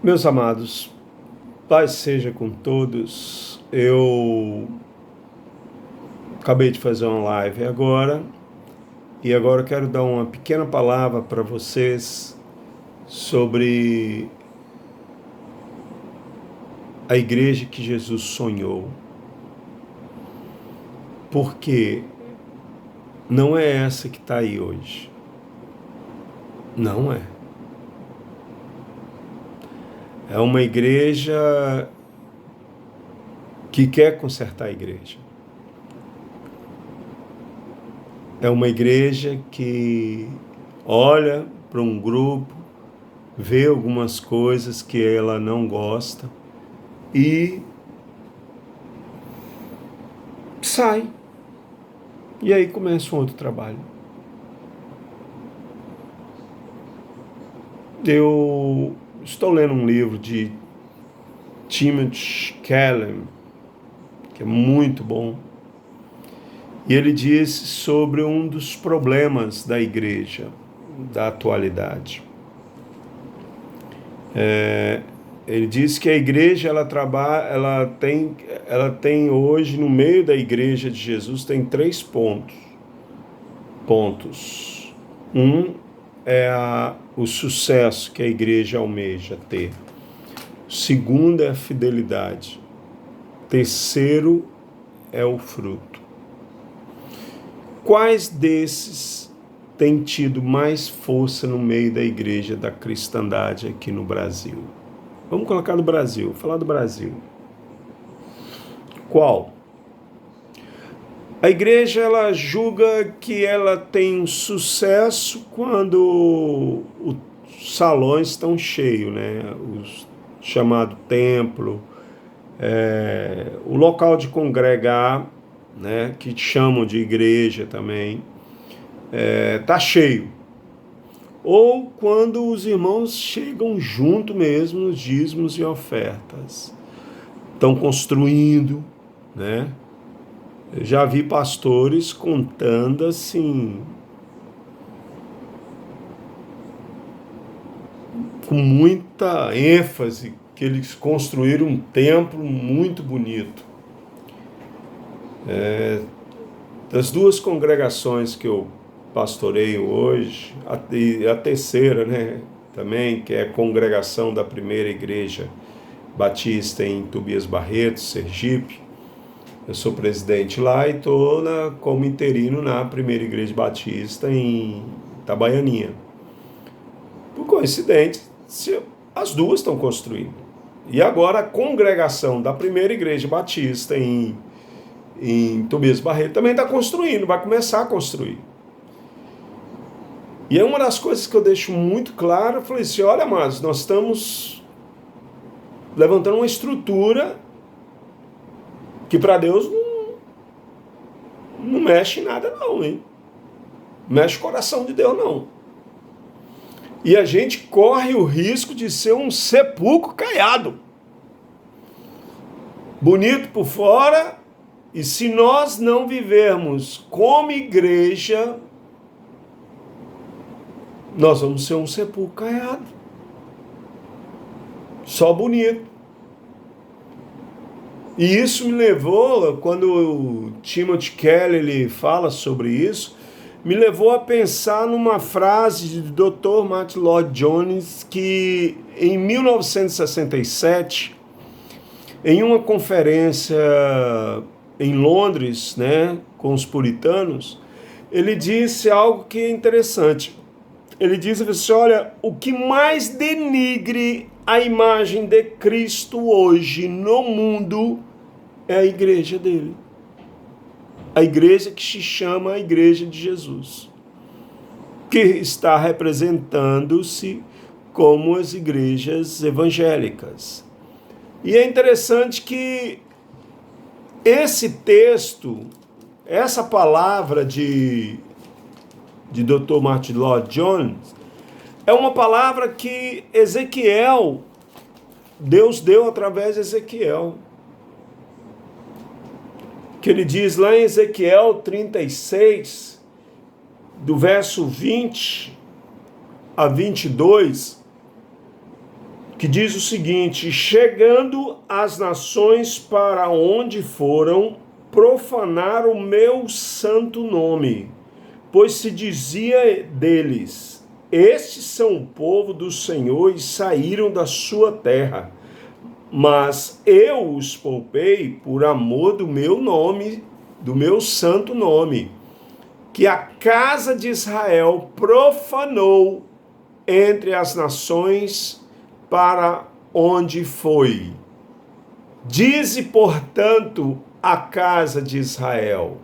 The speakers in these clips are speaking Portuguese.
Meus amados, paz seja com todos. Eu acabei de fazer uma live agora e agora eu quero dar uma pequena palavra para vocês sobre a igreja que Jesus sonhou. Porque não é essa que está aí hoje. Não é. É uma igreja que quer consertar a igreja. É uma igreja que olha para um grupo, vê algumas coisas que ela não gosta e sai. E aí começa um outro trabalho. Eu estou lendo um livro de Timothy Keller, que é muito bom. E ele diz sobre um dos problemas da igreja, da atualidade. Ele diz que a igreja ela tem hoje no meio da igreja de Jesus tem 3 pontos. Um é o sucesso que a igreja almeja ter. O segundo é a fidelidade. O terceiro é o fruto. Quais desses têm tido mais força no meio da igreja da cristandade aqui no Brasil? Vamos colocar no Brasil, falar do Brasil. Qual? A igreja ela julga que ela tem sucesso quando os salões estão cheios, né? O chamado templo, o local de congregar, né? Que chamam de igreja também, tá cheio. Ou quando os irmãos chegam junto mesmo nos dízimos e ofertas. Estão construindo, né? Eu já vi pastores contando assim, com muita ênfase, que eles construíram um templo muito bonito. Das 2 congregações que eu pastoreio hoje, a terceira, né, também, que é a congregação da primeira igreja batista em Tobias Barreto, Sergipe. Eu sou presidente lá e estou como interino na primeira igreja batista em Itabaianinha. Por coincidência, as 2 estão construindo. E agora a congregação da primeira igreja batista em Tobias Barreto também está construindo, vai começar a construir. E é uma das coisas que eu deixo muito claro, eu falei assim, olha, amados, nós estamos levantando uma estrutura que para Deus não mexe em nada não, hein? Mexe o coração de Deus não. E a gente corre o risco de ser um sepulcro caiado. Bonito por fora, e se nós não vivermos como igreja, nós vamos ser um sepulcro caiado. Só bonito. E isso me levou, quando o Timothy Keller ele fala sobre isso, me levou a pensar numa frase do Dr. Martin Lloyd-Jones, que em 1967, em uma conferência em Londres, né, com os puritanos, ele disse algo que é interessante. Ele disse assim, olha, o que mais denigre a imagem de Cristo hoje no mundo é a igreja dele. A igreja que se chama a Igreja de Jesus, que está representando-se como as igrejas evangélicas. E é interessante que esse texto, essa palavra de Dr. Martin Lloyd-Jones, é uma palavra que Ezequiel, Deus deu através de Ezequiel. Que ele diz lá em Ezequiel 36, do verso 20 a 22, que diz o seguinte: chegando as nações para onde foram, profanar o meu santo nome, pois se dizia deles: estes são o povo do Senhor e saíram da sua terra. Mas eu os poupei por amor do meu nome, do meu santo nome, que a casa de Israel profanou entre as nações para onde foi. Dize, portanto, a casa de Israel: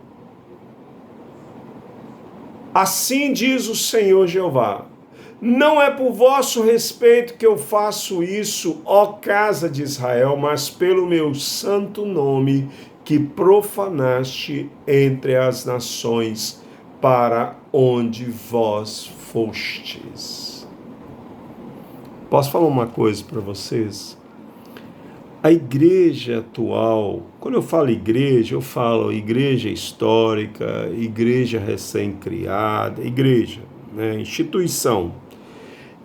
assim diz o Senhor Jeová: não é por vosso respeito que eu faço isso, ó casa de Israel, mas pelo meu santo nome que profanaste entre as nações para onde vós fostes. Posso falar uma coisa para vocês? A igreja atual, quando eu falo igreja, eu falo igreja histórica, igreja recém-criada, igreja, né, instituição.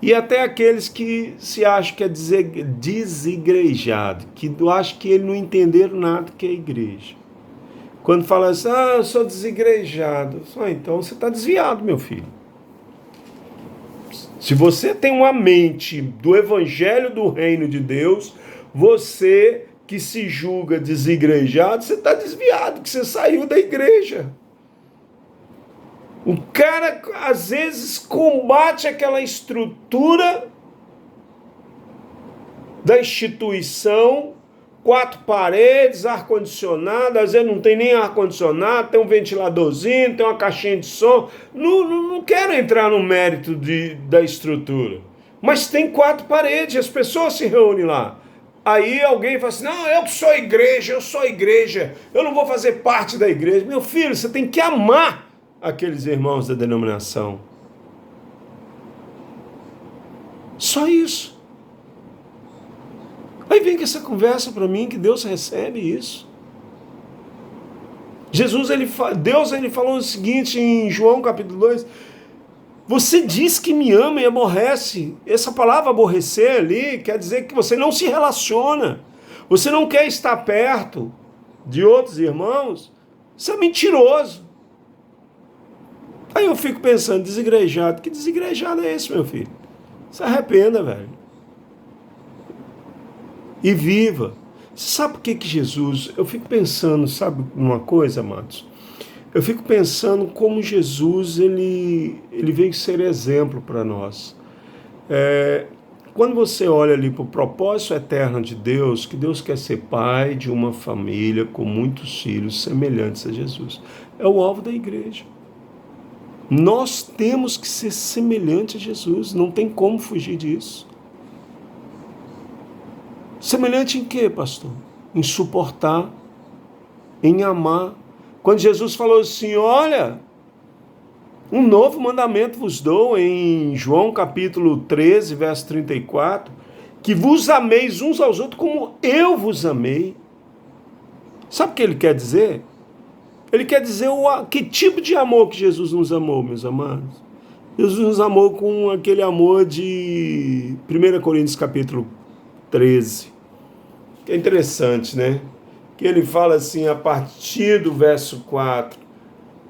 E até aqueles que se acham que é desigrejado, que acham que ele não entenderam nada que é igreja. Quando fala assim, eu sou desigrejado. Então você está desviado, meu filho. Se você tem uma mente do evangelho do reino de Deus, você que se julga desigrejado, você está desviado, que você saiu da igreja. O cara, às vezes, combate aquela estrutura da instituição, 4 paredes, ar-condicionado, às vezes não tem nem ar-condicionado, tem um ventiladorzinho, tem uma caixinha de som. Não quero entrar no mérito da estrutura. Mas tem 4 paredes, as pessoas se reúnem lá. Aí alguém fala assim, não, eu sou igreja, eu não vou fazer parte da igreja. Meu filho, você tem que amar aqueles irmãos da denominação. Só isso. Aí vem com essa conversa para mim que Deus recebe isso. Deus falou o seguinte em João capítulo 2, você diz que me ama e aborrece. Essa palavra aborrecer ali quer dizer que você não se relaciona, você não quer estar perto de outros irmãos. Isso é mentiroso. Aí eu fico pensando, desigrejado. Que desigrejado é esse, meu filho? Se arrependa, velho. E viva. Você sabe por que Jesus... Eu fico pensando, sabe uma coisa, amados? Eu fico pensando como Jesus, ele veio ser exemplo para nós. Quando você olha ali para o propósito eterno de Deus, que Deus quer ser pai de uma família com muitos filhos semelhantes a Jesus. É o alvo da igreja. Nós temos que ser semelhante a Jesus, não tem como fugir disso. Semelhante em quê, pastor? Em suportar, em amar. Quando Jesus falou assim, olha, um novo mandamento vos dou, em João capítulo 13, verso 34, que vos ameis uns aos outros como eu vos amei. Sabe o que ele quer dizer? Ele quer dizer que tipo de amor que Jesus nos amou, meus amados? Jesus nos amou com aquele amor de 1 Coríntios capítulo 13. Que é interessante, né? Que ele fala assim, a partir do verso 4,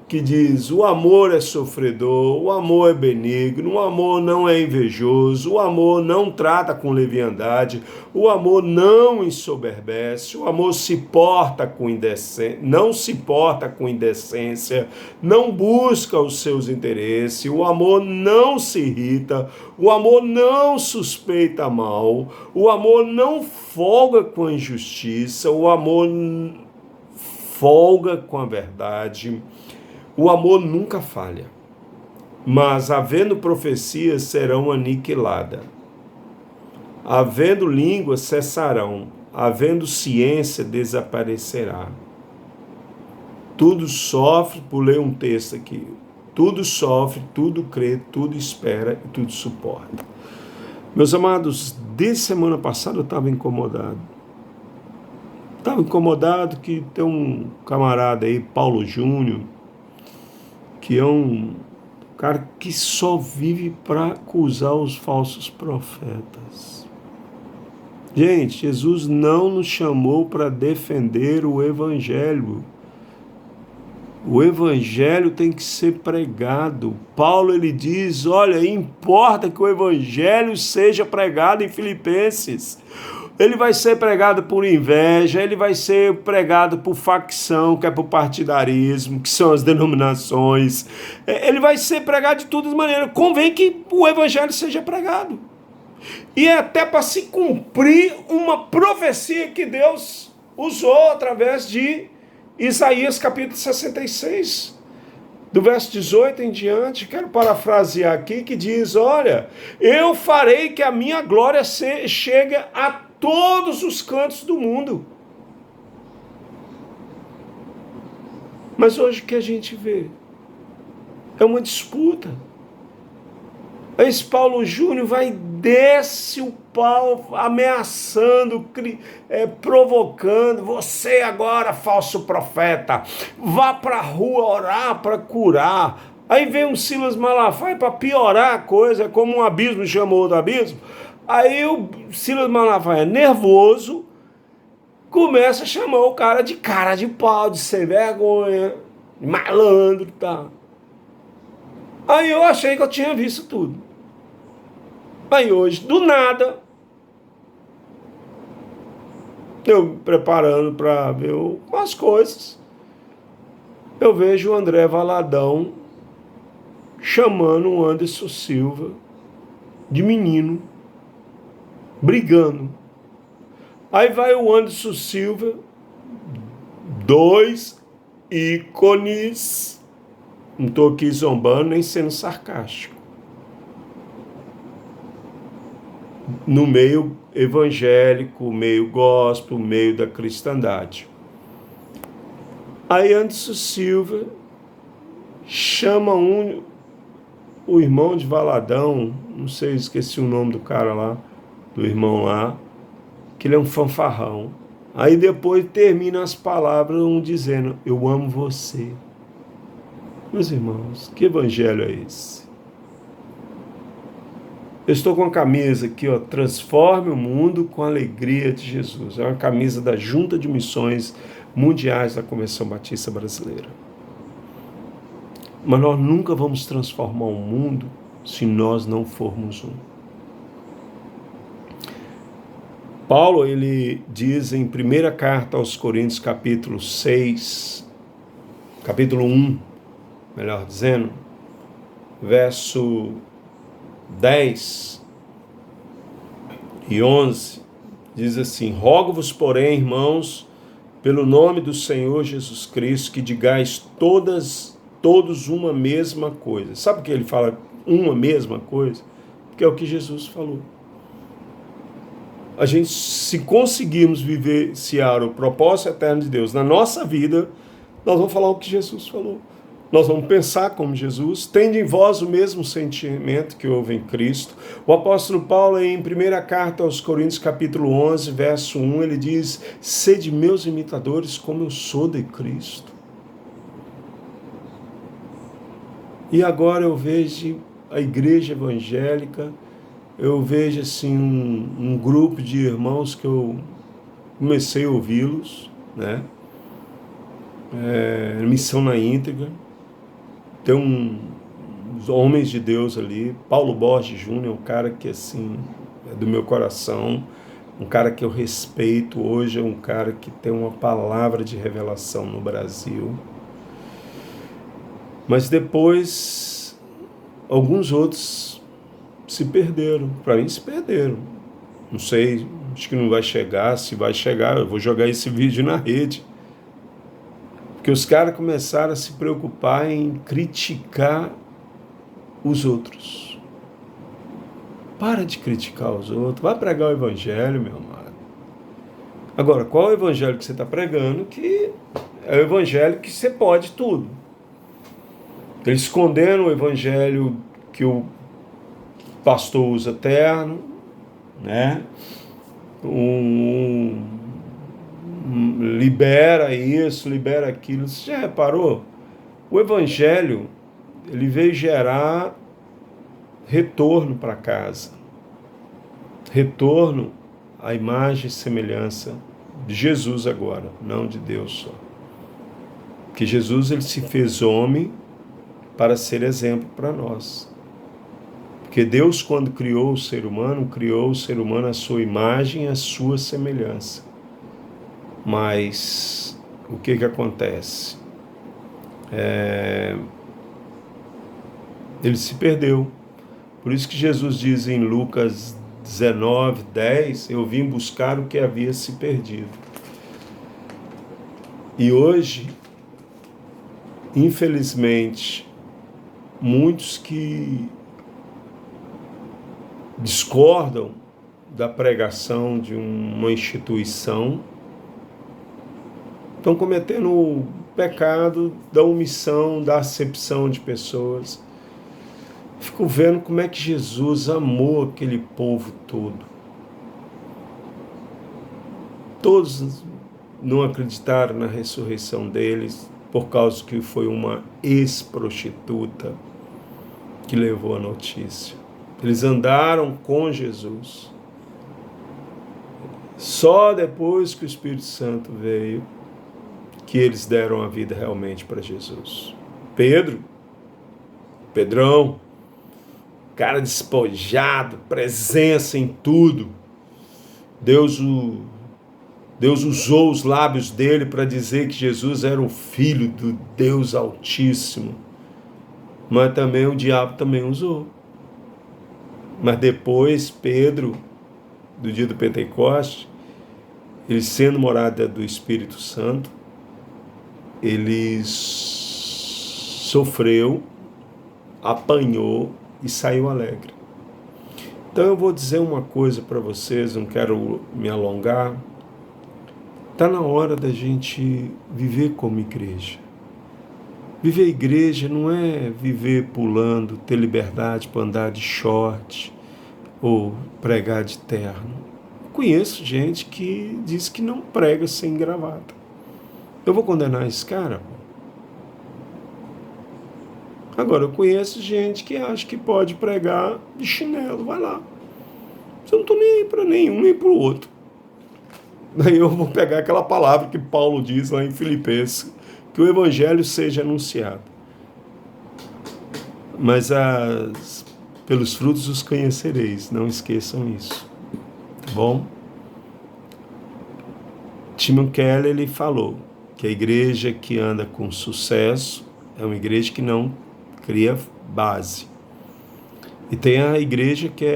que diz, o amor é sofredor, o amor é benigno, o amor não é invejoso, o amor não trata com leviandade, o amor não ensoberbece, o amor não se porta com indecência, não busca os seus interesses, o amor não se irrita, o amor não suspeita mal, o amor não folga com a injustiça, o amor folga com a verdade. O amor nunca falha, mas havendo profecias serão aniquiladas, havendo línguas cessarão, havendo ciência desaparecerá. Tudo sofre, pulei um texto aqui, tudo sofre, tudo crê, tudo espera e tudo suporta. Meus amados, desde semana passada eu estava incomodado. Que tem um camarada aí, Paulo Júnior, que é um cara que só vive para acusar os falsos profetas. Gente, Jesus não nos chamou para defender o Evangelho. O Evangelho tem que ser pregado. Paulo ele diz, olha, importa que o Evangelho seja pregado em Filipenses. Ele vai ser pregado por inveja, ele vai ser pregado por facção, que é por partidarismo, que são as denominações. Ele vai ser pregado de todas as maneiras. Convém que o Evangelho seja pregado. E é até para se cumprir uma profecia que Deus usou através de Isaías capítulo 66, do verso 18 em diante. Quero parafrasear aqui, que diz, olha, eu farei que a minha glória chegue a todos os cantos do mundo. Mas hoje o que a gente vê é uma disputa. Esse Paulo Júnior desce o pau, ameaçando, provocando. Você agora, falso profeta, vá para a rua orar para curar. Aí vem um Silas Malafaia para piorar a coisa, como um abismo chamou outro abismo. Aí o Silas Malafaia, nervoso, começa a chamar o cara de pau, de sem vergonha, de malandro, tá? Aí eu achei que eu tinha visto tudo. Aí hoje, do nada, eu preparando para ver umas coisas, eu vejo o André Valadão chamando o Anderson Silva de menino, brigando. Aí vai o Anderson Silva, dois ícones, não estou aqui zombando nem sendo sarcástico, no meio evangélico, meio gospel, meio da cristandade. Aí Anderson Silva chama o irmão de Valadão, não sei, esqueci o nome do cara lá, do irmão lá, que ele é um fanfarrão. Aí depois termina as palavras um dizendo, eu amo você. Meus irmãos, que evangelho é esse? Eu estou com a camisa aqui, ó, Transforme o Mundo com a Alegria de Jesus. É uma camisa da Junta de Missões Mundiais da Convenção Batista Brasileira. Mas nós nunca vamos transformar o mundo se nós não formos um. Paulo, ele diz em 1ª carta aos Coríntios, capítulo 6, capítulo 1, melhor dizendo, verso 10 e 11, diz assim, rogo-vos, porém, irmãos, pelo nome do Senhor Jesus Cristo, que digais todos uma mesma coisa. Sabe por que ele fala uma mesma coisa? Porque é o que Jesus falou. A gente, se conseguirmos vivenciar o propósito eterno de Deus na nossa vida, nós vamos falar o que Jesus falou. Nós vamos pensar como Jesus, tende em vós o mesmo sentimento que houve em Cristo. O apóstolo Paulo, em 1ª carta aos Coríntios, capítulo 11, verso 1, ele diz, sede meus imitadores como eu sou de Cristo. E agora eu vejo a igreja evangélica, eu vejo assim um grupo de irmãos que eu comecei a ouvi-los, né? Missão na íntegra. Tem uns homens de Deus ali, Paulo Borges Júnior, um cara que assim, é do meu coração, um cara que eu respeito hoje, é um cara que tem uma palavra de revelação no Brasil. Mas depois, alguns outros se perderam, para mim se perderam. Não sei, acho que não vai chegar, se vai chegar, eu vou jogar esse vídeo na rede. Porque os caras começaram a se preocupar em criticar os outros. Para de criticar os outros, vai pregar o evangelho, meu amado. Agora, qual é o evangelho que você está pregando? Que é o evangelho que você pode tudo. Eles esconderam o evangelho que o pastor usa terno, né? Libera isso, libera aquilo. Você já reparou? O evangelho, ele veio gerar retorno para casa, retorno a imagem e semelhança de Jesus agora, não de Deus só. Porque Jesus, ele se fez homem para ser exemplo para nós. Porque Deus, quando criou o ser humano à sua imagem e à sua semelhança. Mas o que acontece? Ele se perdeu. Por isso que Jesus diz em Lucas 19:10, eu vim buscar o que havia se perdido. E hoje, infelizmente, muitos que discordam da pregação de uma instituição estão cometendo o pecado da omissão, da acepção de pessoas. Fico vendo como é que Jesus amou aquele povo todo. Todos não acreditaram na ressurreição deles por causa que foi uma ex-prostituta que levou a notícia. Eles andaram com Jesus. Só depois que o Espírito Santo veio, que eles deram a vida realmente para Jesus. Pedrão, cara despojado, presença em tudo. Deus usou os lábios dele para dizer que Jesus era o Filho do Deus Altíssimo. Mas também o diabo também usou. Mas depois, Pedro, do dia do Pentecoste, ele sendo morada do Espírito Santo, ele sofreu, apanhou e saiu alegre. Então eu vou dizer uma coisa para vocês, não quero me alongar. Está na hora da gente viver como igreja. Viver igreja não é viver pulando, ter liberdade para andar de short ou pregar de terno. Eu conheço gente que diz que não prega sem gravata. Eu vou condenar esse cara? Agora, eu conheço gente que acha que pode pregar de chinelo. Vai lá. Eu não estou nem aí para nenhum, nem para o outro. Daí eu vou pegar aquela palavra que Paulo diz lá em Filipenses, que o evangelho seja anunciado. Mas pelos frutos os conhecereis, não esqueçam isso. Tá bom? Tim Keller, ele falou que a igreja que anda com sucesso é uma igreja que não cria base. E tem a igreja que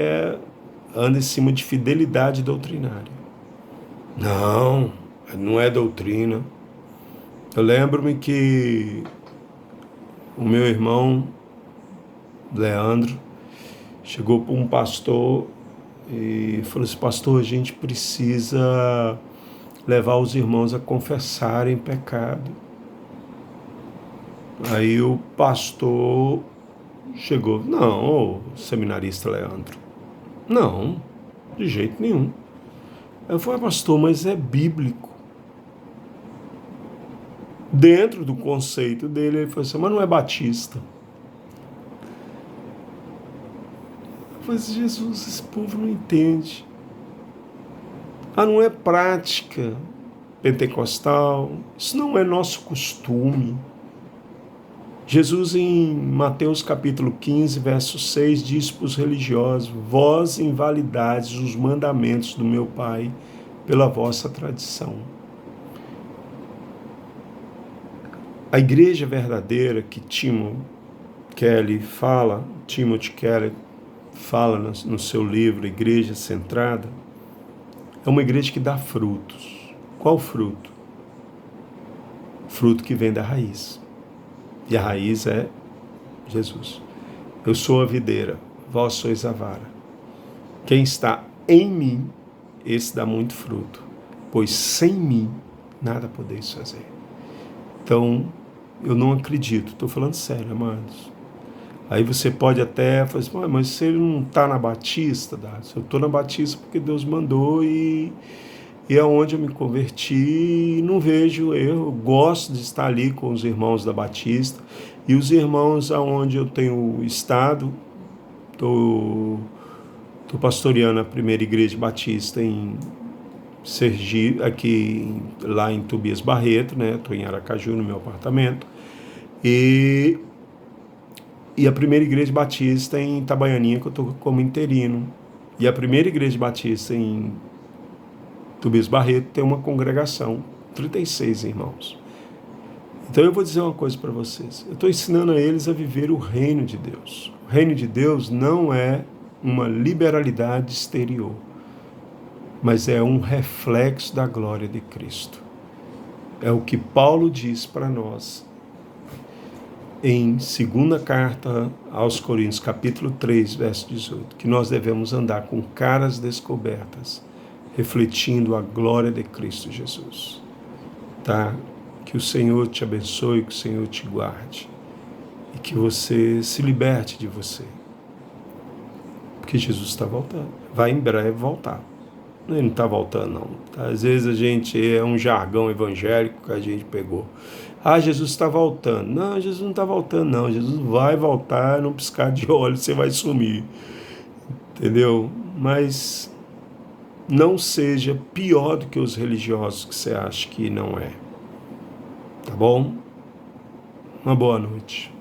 anda em cima de fidelidade doutrinária. Não é doutrina. Eu lembro-me que o meu irmão, Leandro, chegou para um pastor e falou assim: pastor, a gente precisa levar os irmãos a confessarem pecado. Aí o pastor chegou: não, seminarista Leandro, não, de jeito nenhum. Eu falei: pastor, mas é bíblico. Dentro do conceito dele, ele falou assim: mas não é batista. Eu falei assim: Jesus, esse povo não entende. Não é prática pentecostal, isso não é nosso costume. Jesus, em Mateus capítulo 15, verso 6, diz para os religiosos: vós invalidades os mandamentos do meu Pai pela vossa tradição. A igreja verdadeira que Timothy Keller fala no seu livro Igreja Centrada, é uma igreja que dá frutos. Qual fruto? Fruto que vem da raiz. E a raiz é Jesus. Eu sou a videira, vós sois a vara. Quem está em mim, esse dá muito fruto, pois sem mim nada podeis fazer. Então, eu não acredito, estou falando sério, amados. Aí você pode até falar assim: mas se ele não está na Batista, eu estou na Batista porque Deus mandou e é onde eu me converti e não vejo erro. Eu gosto de estar ali com os irmãos da Batista e os irmãos aonde eu tenho estado. Estou pastoreando a primeira igreja batista em Sergipe, aqui lá em Tobias Barreto, né? Estou em Aracaju, no meu apartamento. E a primeira igreja batista em Itabaianinha, que eu estou como interino. E a primeira igreja batista em Tobias Barreto tem uma congregação, 36 irmãos. Então eu vou dizer uma coisa para vocês. Eu estou ensinando a eles a viver o reino de Deus. O reino de Deus não é uma liberalidade exterior, mas é um reflexo da glória de Cristo. É o que Paulo diz para nós em segunda carta aos Coríntios, capítulo 3, verso 18, que nós devemos andar com caras descobertas, refletindo a glória de Cristo Jesus. Tá? Que o Senhor te abençoe, que o Senhor te guarde e que você se liberte de você. Porque Jesus está voltando. Vai em breve voltar. Ele não está voltando, não. Tá? Às vezes a gente é um jargão evangélico que a gente pegou. Ah, Jesus está voltando. Não, Jesus não está voltando, não. Jesus vai voltar, não piscar de olho, você vai sumir. Entendeu? Mas não seja pior do que os religiosos que você acha que não é. Tá bom? Uma boa noite.